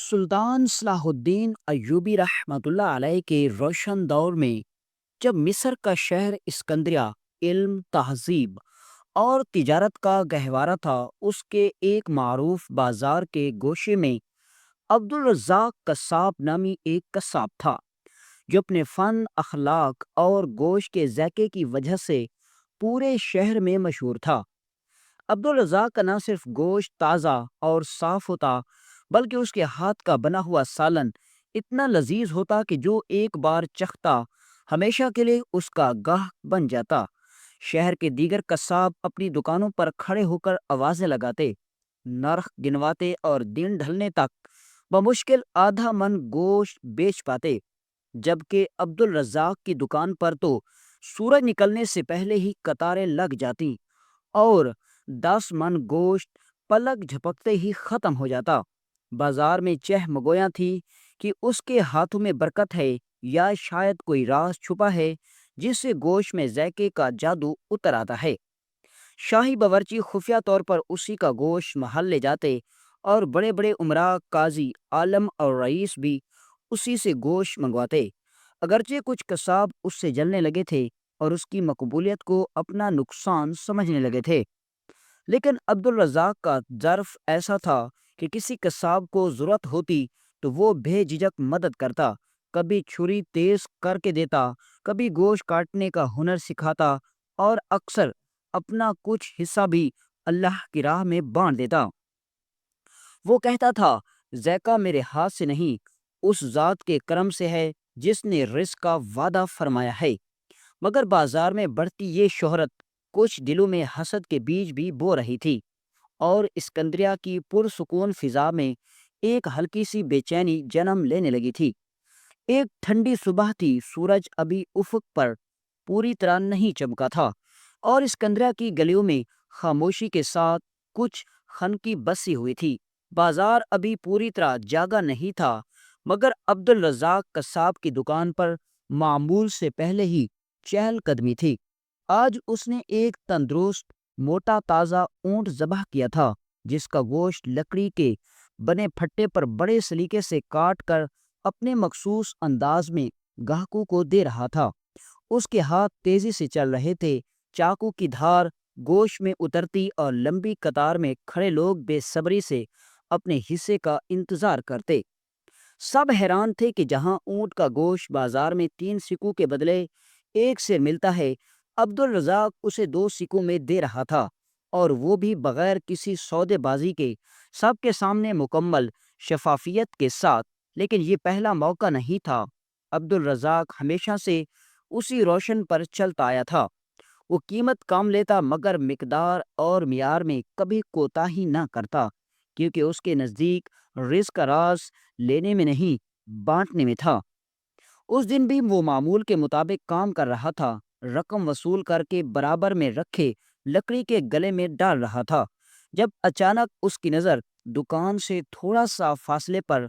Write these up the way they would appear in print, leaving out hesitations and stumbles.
سلطان صلاح الدین ایوبی رحمۃ اللہ علیہ کے روشن دور میں جب مصر کا شہر اسکندریہ علم، تہذیب اور تجارت کا گہوارہ تھا، اس کے ایک معروف بازار کے گوشے میں عبد الرزاق قصاب نامی ایک قصاب تھا جو اپنے فن، اخلاق اور گوشت کے ذائقے کی وجہ سے پورے شہر میں مشہور تھا۔ عبد الرزاق کا نہ صرف گوشت تازہ اور صاف ہوتا بلکہ اس کے ہاتھ کا بنا ہوا سالن اتنا لذیذ ہوتا کہ جو ایک بار چکھتا ہمیشہ کے لیے اس کا گاہک بن جاتا۔ شہر کے دیگر قصاب اپنی دکانوں پر کھڑے ہو کر آوازیں لگاتے، نرخ گنواتے اور دن ڈھلنے تک بمشکل آدھا من گوشت بیچ پاتے، جبکہ عبد الرزاق کی دکان پر تو سورج نکلنے سے پہلے ہی قطاریں لگ جاتی اور 10 من گوشت پلک جھپکتے ہی ختم ہو جاتا۔ بازار میں چہ مگویاں تھی کہ اس کے ہاتھوں میں برکت ہے یا شاید کوئی راز چھپا ہے جس سے گوشت میں ذائقے کا جادو اتر آتا ہے۔ شاہی باورچی خفیہ طور پر اسی کا گوشت محل لے جاتے اور بڑے بڑے امراء، قاضی، عالم اور رئیس بھی اسی سے گوشت منگواتے۔ اگرچہ کچھ قصاب اس سے جلنے لگے تھے اور اس کی مقبولیت کو اپنا نقصان سمجھنے لگے تھے، لیکن عبد الرزاق کا ظرف ایسا تھا کہ کسی قصاب کو ضرورت ہوتی تو وہ بے جھجک مدد کرتا، کبھی چھری تیز کر کے دیتا، کبھی گوشت کاٹنے کا ہنر سکھاتا اور اکثر اپنا کچھ حصہ بھی اللہ کی راہ میں بانٹ دیتا۔ وہ کہتا تھا، ذائقہ میرے ہاتھ سے نہیں، اس ذات کے کرم سے ہے جس نے رزق کا وعدہ فرمایا ہے۔ مگر بازار میں بڑھتی یہ شہرت کچھ دلوں میں حسد کے بیج بھی بو رہی تھی اور اسکندریہ کی پرسکون فضا میں ایک ہلکی سی بے چینی جنم لینے لگی تھی۔ ایک ٹھنڈی صبح تھی، سورج ابھی افق پر پوری طرح نہیں چمکا تھا اور اسکندریہ کی گلیوں میں خاموشی کے ساتھ کچھ خنکی بسی ہوئی تھی۔ بازار ابھی پوری طرح جاگا نہیں تھا، مگر عبد الرزاق قصاب کی دکان پر معمول سے پہلے ہی چہل قدمی تھی۔ آج اس نے ایک تندرست موٹا تازہ اونٹ ذبح کیا تھا جس کا گوشت لکڑی کے بنے پھٹے پر بڑے سلیقے سے کاٹ کر اپنے مخصوص انداز میں گاہکوں کو دے رہا تھا۔ اس کے ہاتھ تیزی سے چل رہے تھے، چاقو کی دھار گوشت میں اترتی اور لمبی قطار میں کھڑے لوگ بے صبری سے اپنے حصے کا انتظار کرتے۔ سب حیران تھے کہ جہاں اونٹ کا گوشت بازار میں 3 سکوں کے بدلے 1 سے ملتا ہے، عبد الرزاق اسے 2 سکوں میں دے رہا تھا، اور وہ بھی بغیر کسی سودے بازی کے، سب کے سامنے مکمل شفافیت کے ساتھ۔ لیکن یہ پہلا موقع نہیں تھا۔ عبد الرزاق ہمیشہ سے اسی روشن پر چلتا آیا تھا۔ وہ قیمت کام لیتا مگر مقدار اور معیار میں کبھی کوتاہی نہ کرتا، کیونکہ اس کے نزدیک رزق کا راز لینے میں نہیں، بانٹنے میں تھا۔ اس دن بھی وہ معمول کے مطابق کام کر رہا تھا، رقم وصول کر کے برابر میں رکھے لکڑی کے گلے میں ڈال رہا تھا، جب اچانک اس کی نظر دکان سے تھوڑا سا فاصلے پر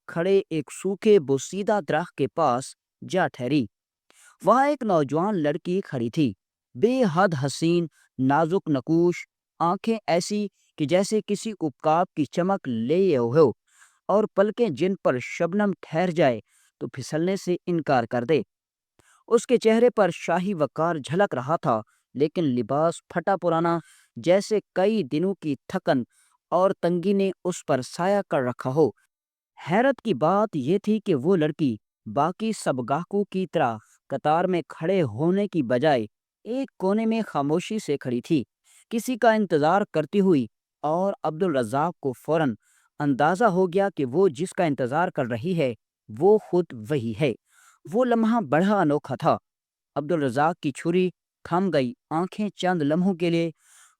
کھڑے ایک سوکھے بوسیدہ درخت کے پاس جا ٹھہری۔ وہاں ایک نوجوان لڑکی کھڑی تھی، بے حد حسین، نازک نقوش، آنکھیں ایسی کہ جیسے کسی عکاب کی چمک لیے ہو، اور پلکیں جن پر شبنم ٹھہر جائے تو پھسلنے سے انکار کر دے۔ اس کے چہرے پر شاہی وقار جھلک رہا تھا، لیکن لباس پھٹا پرانا، جیسے کئی دنوں کی تھکن اور تنگی نے اس پر سایہ کر رکھا ہو۔ حیرت کی بات یہ تھی کہ وہ لڑکی باقی سب گاہکوں کی طرح قطار میں کھڑے ہونے کی بجائے ایک کونے میں خاموشی سے کھڑی تھی، کسی کا انتظار کرتی ہوئی، اور عبد الرزاق کو فوراً اندازہ ہو گیا کہ وہ جس کا انتظار کر رہی ہے وہ خود وہی ہے۔ وہ لمحہ بڑا انوکھا تھا۔ عبد الرزاق کی چھری تھم گئی، آنکھیں چند لمحوں کے لیے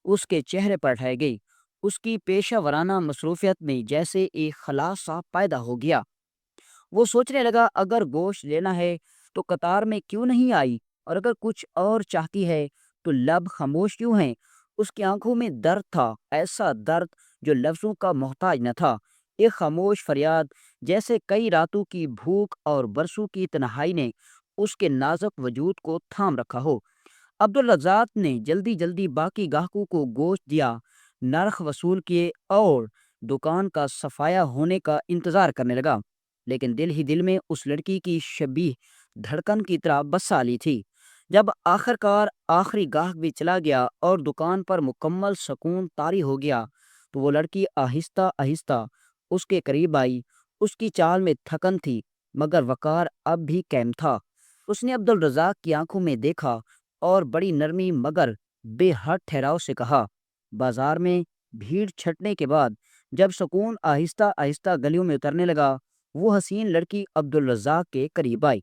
اس کے چہرے پر ٹھہر گئی۔ اس کی پیشہ ورانہ مصروفیت میں جیسے ایک خلا سا پیدا ہو گیا۔ وہ سوچنے لگا، اگر گوشت لینا ہے تو قطار میں کیوں نہیں آئی، اور اگر کچھ اور چاہتی ہے تو لب خاموش کیوں ہیں؟ اس کی آنکھوں میں درد تھا، ایسا درد جو لفظوں کا محتاج نہ تھا، ایک خاموش فریاد، جیسے کئی راتوں کی بھوک اور برسوں کی تنہائی نے اس کے نازک وجود کو تھام رکھا ہو۔ عبد الرزاق نے جلدی جلدی باقی گاہکوں کو گوشت دیا، نرخ وصول کیے اور دکان کا صفایا ہونے کا انتظار کرنے لگا، لیکن دل ہی دل میں اس لڑکی کی شبیہ دھڑکن کی طرح بسا لی تھی۔ جب آخر کار آخری گاہک بھی چلا گیا اور دکان پر مکمل سکون طاری ہو گیا، تو وہ لڑکی آہستہ آہستہ اس کے قریب آئی۔ اس کی چال میں تھکن تھی، مگر وقار اب بھی قائم تھا۔ اس نے عبد الرزاق کی آنکھوں میں دیکھا اور بڑی نرمی مگر بے حد ٹھہراؤ سے کہا، بازار میں بھیڑ چھٹنے کے بعد جب سکون آہستہ آہستہ گلیوں میں اترنے لگا، وہ حسین لڑکی عبد الرزاق کے قریب آئی۔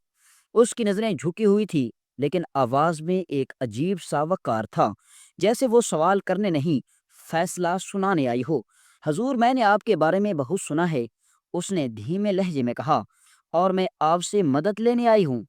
اس کی نظریں جھکی ہوئی تھی، لیکن آواز میں ایک عجیب سا وقار تھا، جیسے وہ سوال کرنے نہیں، فیصلہ سنانے آئی ہو۔ حضور، میں نے آپ کے بارے میں بہت سنا ہے، اس نے دھیمے لہجے میں کہا، اور میں آپ سے مدد لینے آئی ہوں۔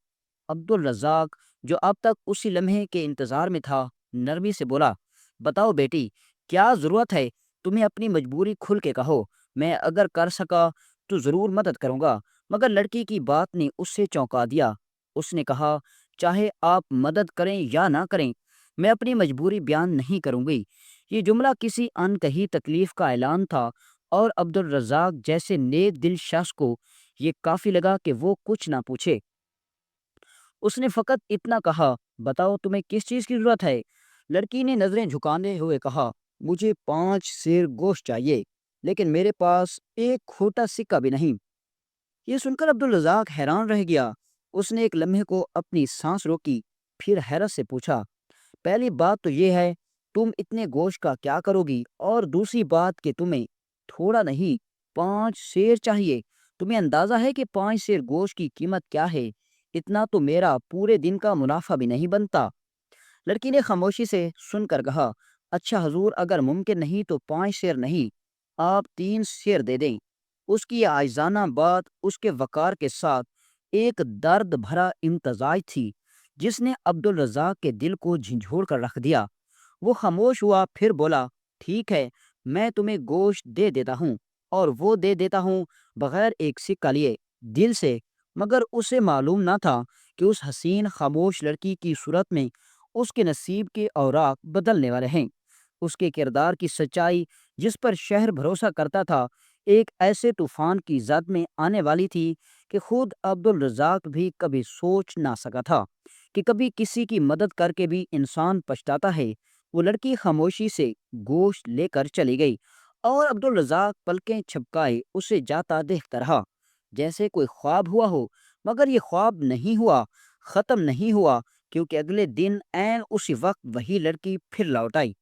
عبد الرزاق، جو اب تک اسی لمحے کے انتظار میں تھا، نرمی سے بولا، بتاؤ بیٹی، کیا ضرورت ہے؟ تمہیں اپنی مجبوری کھل کے کہو، میں اگر کر سکا تو ضرور مدد کروں گا۔ مگر لڑکی کی بات نے اس سے چونکا دیا۔ اس نے کہا، چاہے آپ مدد کریں یا نہ کریں، میں اپنی مجبوری بیان نہیں کروں گی۔ یہ جملہ کسی انکہی تکلیف کا اعلان تھا، اور عبد الرزاق جیسے نیک دل شخص کو یہ کافی لگا کہ وہ کچھ نہ پوچھے۔ اس نے فقط اتنا کہا، بتاؤ تمہیں کس چیز کی ضرورت ہے؟ لڑکی نے نظریں جھکانے ہوئے کہا، مجھے 5 سیر گوشت چاہیے، لیکن میرے پاس ایک کھوٹا سکہ بھی نہیں۔ یہ سن کر عبد الرزاق حیران رہ گیا۔ اس نے ایک لمحے کو اپنی سانس روکی، پھر حیرت سے پوچھا، پہلی بات تو یہ ہے تم اتنے گوشت کا کیا کرو گی، اور دوسری بات کہ تمہیں تھوڑا نہیں 5 سیر چاہیے؟ تمہیں اندازہ ہے کہ 5 سیر گوشت کی قیمت کیا ہے؟ اتنا تو میرا پورے دن کا منافع بھی نہیں بنتا۔ لڑکی نے خاموشی سے سن کر کہا، اچھا حضور، اگر ممکن نہیں تو 5 سیر نہیں، آپ 3 سیر دے دیں۔ اس کی یہ عاجزانہ بات اس کے وقار کے ساتھ ایک درد بھرا امتزاج تھی، جس نے عبد الرزاق کے دل کو جھنجھوڑ کر رکھ دیا۔ وہ خاموش ہوا، پھر بولا، ٹھیک ہے، میں تمہیں گوشت دے دیتا ہوں، اور وہ دے دیتا ہوں بغیر ایک سکہ لیے، دل سے۔ مگر اسے معلوم نہ تھا کہ اس حسین خاموش لڑکی کی صورت میں اس کے نصیب کے اوراق بدلنے والے ہیں۔ اس کے کردار کی سچائی، جس پر شہر بھروسہ کرتا تھا، ایک ایسے طوفان کی زد میں آنے والی تھی کہ خود عبد الرزاق بھی کبھی سوچ نہ سکا تھا کہ کبھی کسی کی مدد کر کے بھی انسان پچھتاتا ہے۔ وہ لڑکی خاموشی سے گوشت لے کر چلی گئی، اور عبد الرزاق پلکیں چھپکائے اسے جاتا دیکھتا رہا، جیسے کوئی خواب ہوا ہو۔ مگر یہ خواب نہیں ہوا، ختم نہیں ہوا، کیونکہ اگلے دن عین اسی وقت وہی لڑکی پھر لوٹ آئی۔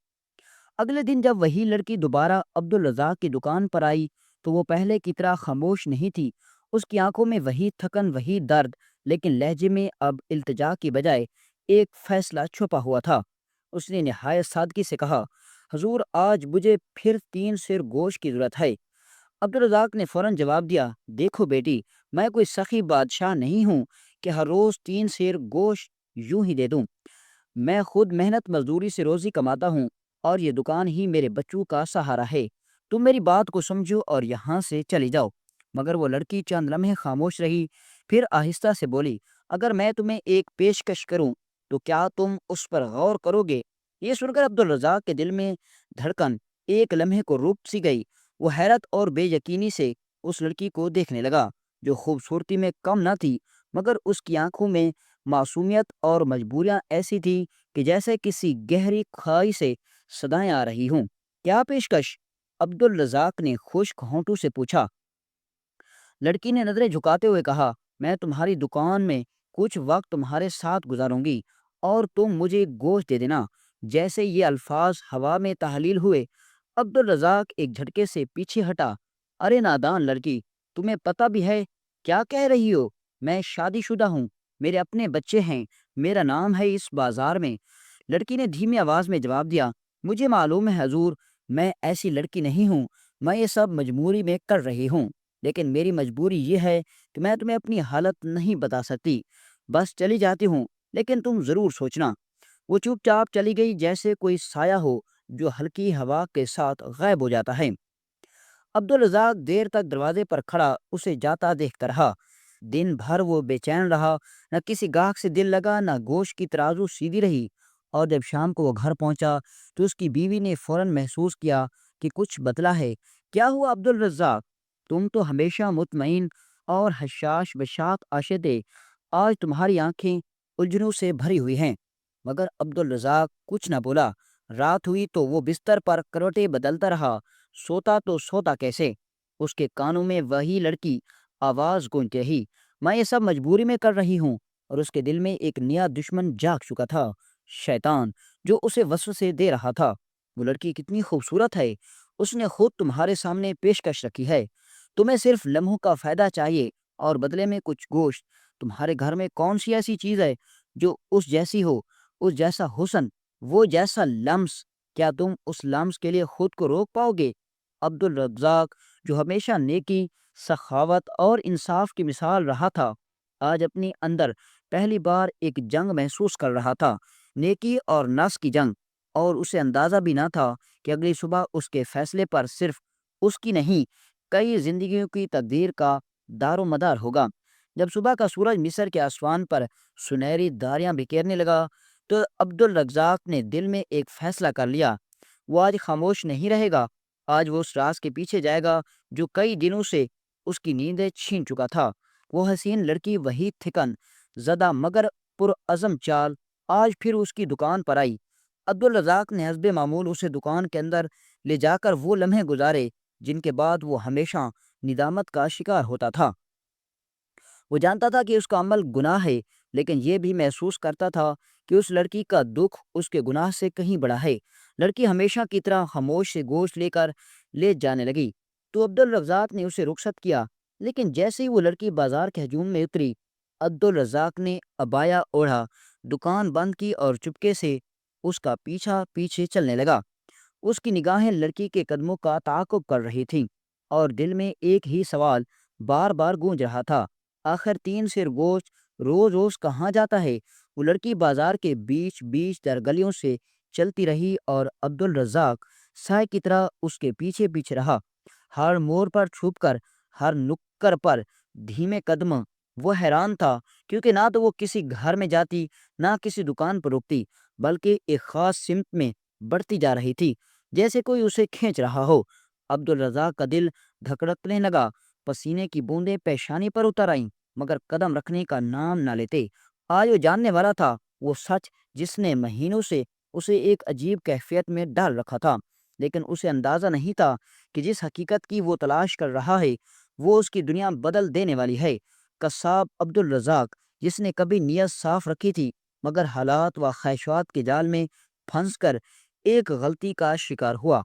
اگلے دن جب وہی لڑکی دوبارہ عبد الرزاق کی دکان پر آئی، تو وہ پہلے کی طرح خاموش نہیں تھی۔ اس کی آنکھوں میں وہی تھکن، وہی درد، لیکن لہجے میں اب التجا کی بجائے ایک فیصلہ چھپا ہوا تھا۔ اس نے نہایت سادگی سے کہا، حضور، آج مجھے پھر 3 سیر گوشت کی ضرورت ہے۔ عبد الرزاق نے فوراً جواب دیا، دیکھو بیٹی، میں کوئی سخی بادشاہ نہیں ہوں کہ ہر روز 3 سیر گوشت یوں ہی دے دوں۔ میں خود محنت مزدوری سے روزی کماتا ہوں، اور یہ دکان ہی میرے بچوں کا سہارا ہے۔ تم میری بات کو سمجھو اور یہاں سے چلی جاؤ۔ مگر وہ لڑکی چند لمحے خاموش رہی، پھر آہستہ سے بولی، اگر میں تمہیں ایک پیشکش کروں تو کیا تم اس پر غور کرو گے؟ یہ سن کر عبد الرزاق کے دل میں دھڑکن ایک لمحے کو رک سی گئی۔ وہ حیرت اور بے یقینی سے اس لڑکی کو دیکھنے لگا، جو خوبصورتی میں کم نہ تھی، مگر اس کی آنکھوں میں معصومیت اور مجبوریاں ایسی تھی کہ جیسے کسی گہری کھائی سے صدائیں آ رہی ہوں۔ کیا پیشکش؟ عبد الرزاق نے خشک ہونٹوں سے پوچھا۔ لڑکی نے نظریں جھکاتے ہوئے کہا، میں تمہاری دکان میں کچھ وقت تمہارے ساتھ گزاروں گی، اور تم مجھے گوشت دے دینا۔ جیسے یہ الفاظ ہوا میں تحلیل ہوئے، عبد الرزاق ایک جھٹکے سے پیچھے ہٹا۔ ارے نادان لڑکی، تمہیں پتہ بھی ہے کیا کہہ رہی ہو؟ میں شادی شدہ ہوں، میرے اپنے بچے ہیں، میرا نام ہے اس بازار میں۔ لڑکی نے دھیمی آواز میں جواب دیا، مجھے معلوم ہے حضور، میں ایسی لڑکی نہیں ہوں، میں یہ سب مجبوری میں کر رہی ہوں، لیکن میری مجبوری یہ ہے کہ میں تمہیں اپنی حالت نہیں بتا سکتی۔ بس چلی جاتی ہوں، لیکن تم ضرور سوچنا۔ وہ چپ چاپ چلی گئی، جیسے کوئی سایہ ہو جو ہلکی ہوا کے ساتھ غائب ہو جاتا ہے۔ عبد الرزاق دیر تک دروازے پر کھڑا اسے جاتا دیکھتا رہا۔ دن بھر وہ بے چین رہا، نہ کسی گاہک سے دل لگا، نہ گوشت کی ترازو سیدھی رہی۔ اور جب شام کو وہ گھر پہنچا تو اس کی بیوی نے فوراً محسوس کیا کہ کچھ بدلا ہے۔ کیا ہوا عبد الرزاق؟ تم تو ہمیشہ مطمئن اور حشاش بشاط آشے تھے، آج تمہاری آنکھیں الجھنوں سے بھری ہوئی ہیں۔ مگر عبد الرزاق کچھ نہ بولا۔ رات ہوئی تو وہ بستر پر کروٹیں بدلتا رہا، سوتا تو سوتا کیسے؟ اس کے کانوں میں وہی لڑکی آواز گونج رہی، میں یہ سب مجبوری میں کر رہی ہوں۔ اور اس کے دل میں ایک نیا دشمن جاگ چکا تھا، شیطان، جو اسے وسوسے دے رہا تھا۔ وہ لڑکی کتنی خوبصورت ہے، اس نے خود تمہارے سامنے پیشکش رکھی ہے، تمہیں صرف لمحوں کا فائدہ چاہیے اور بدلے میں کچھ گوشت۔ تمہارے گھر میں کون سی ایسی چیز ہے جو اس جیسی ہو؟ اس جیسا حسن، وہ جیسا لمس، کیا تم اس لمس کے لیے خود کو روک پاؤ گے؟ عبد الرزاق، جو ہمیشہ نیکی، سخاوت اور انصاف کی مثال رہا تھا، آج اپنی اندر پہلی بار ایک جنگ محسوس کر رہا تھا، نیکی اور نفس کی جنگ۔ اور اسے اندازہ بھی نہ تھا کہ اگلی صبح اس کے فیصلے پر صرف اس کی نہیں، کئی زندگیوں کی تقدیر کا دار و مدار ہوگا۔ جب صبح کا سورج مصر کے آسمان پر سنہری داریاں بکھیرنے لگا تو عبد الرزاق نے دل میں ایک فیصلہ کر لیا۔ وہ آج خاموش نہیں رہے گا، آج وہ اس راز کے پیچھے جائے گا جو کئی دنوں سے اس کی نیندیں چھین چکا تھا۔ وہ حسین لڑکی، وہی تھکن زدہ مگر پرعزم چال، آج پھر اس کی دکان پر آئی۔ عبد الرزاق نے حسب معمول اسے دکان کے اندر لے جا کر وہ لمحے گزارے جن کے بعد وہ ہمیشہ ندامت کا شکار ہوتا تھا۔ وہ جانتا تھا کہ اس کا عمل گناہ ہے، لیکن یہ بھی محسوس کرتا تھا کہ اس لڑکی کا دکھ اس کے گناہ سے کہیں بڑا ہے۔ لڑکی ہمیشہ کی طرح خاموش سے گوشت لے کر لے جانے لگی تو عبد الرزاق نے اسے رخصت کیا، لیکن جیسے ہی وہ لڑکی بازار کے ہجوم میں اتری، عبد الرزاق نے عبایا اوڑھا، دکان بند کی اور چپکے سے اس کا پیچھا پیچھے چلنے لگا۔ اس کی نگاہیں لڑکی کے قدموں کا تعاقب کر رہی تھیں اور دل میں ایک ہی سوال بار بار گونج رہا تھا، آخر 3 سیر گوشت روز روز کہاں جاتا ہے؟ وہ لڑکی بازار کے بیچ بیچ در گلیوں سے چلتی رہی اور عبد الرزاق سائے کی طرح اس کے پیچھے پیچھے رہا، ہر موڑ پر چھپ کر، ہر نکر پر دھیمے قدم۔ وہ حیران تھا کیونکہ نہ تو وہ کسی گھر میں جاتی، نہ کسی دکان پر رکتی، بلکہ ایک خاص سمت میں بڑھتی جا رہی تھی، جیسے کوئی اسے کھینچ رہا ہو۔ عبد الرزاق کا دل دھڑکنے لگا، پسینے کی بوندیں پیشانی پر اتر آئیں، مگر قدم رکھنے کا نام نہ لیتے۔ آج وہ جاننے والا تھا وہ سچ جس نے مہینوں سے اسے ایک عجیب کیفیت میں ڈال رکھا تھا، لیکن اسے اندازہ نہیں تھا کہ جس حقیقت کی وہ تلاش کر رہا ہے وہ اس کی دنیا بدل دینے والی ہے۔ قصاب عبد الرزاق، جس نے کبھی نیت صاف رکھی تھی مگر حالات و خواہشات کے جال میں پھنس کر ایک غلطی کا شکار ہوا،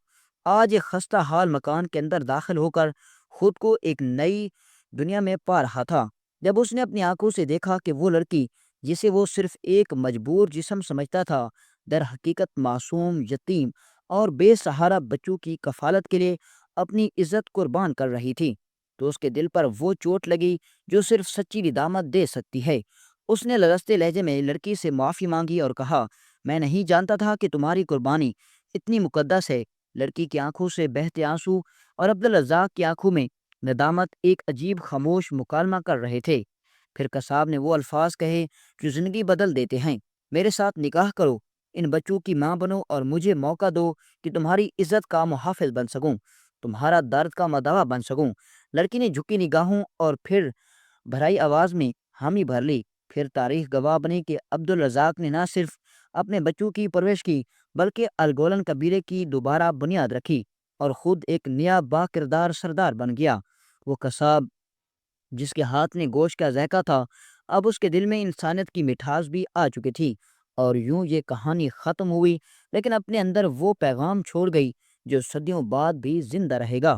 آج ایک خستہ حال مکان کے اندر داخل ہو کر خود کو ایک نئی دنیا میں پا رہا تھا۔ جب اس نے اپنی آنکھوں سے دیکھا کہ وہ لڑکی جسے وہ صرف ایک مجبور جسم سمجھتا تھا، در حقیقت معصوم، یتیم اور بے سہارا بچوں کی کفالت کے لیے اپنی عزت قربان کر رہی تھی، تو اس کے دل پر وہ چوٹ لگی جو صرف سچی ندامت دے سکتی ہے۔ اس نے لرزتے لہجے میں لڑکی سے معافی مانگی اور کہا، میں نہیں جانتا تھا کہ تمہاری قربانی اتنی مقدس ہے۔ لڑکی کی آنکھوں سے بہتے آنسو اور عبد الرزاق کی آنکھوں میں ندامت ایک عجیب خاموش مکالمہ کر رہے تھے۔ پھر قصاب نے وہ الفاظ کہے جو زندگی بدل دیتے ہیں، میرے ساتھ نکاح کرو، ان بچوں کی ماں بنو اور مجھے موقع دو کہ تمہاری عزت کا محافظ بن سکوں، تمہارا درد کا مداوا بن سکوں۔ لڑکی نے جھکی نگاہوں اور پھر بھرائی آواز میں حامی بھر لی۔ پھر تاریخ گواہ بنی کہ عبد الرزاق نے نہ صرف اپنے بچوں کی پرورش کی بلکہ الگولن قبیلے کی دوبارہ بنیاد رکھی اور خود ایک نیا با کردار سردار بن گیا۔ وہ قصاب جس کے ہاتھ میں گوشت کا ذائقہ تھا، اب اس کے دل میں انسانیت کی مٹھاس بھی آ چکی تھی۔ اور یوں یہ کہانی ختم ہوئی، لیکن اپنے اندر وہ پیغام چھوڑ گئی جو صدیوں بعد بھی زندہ رہے گا۔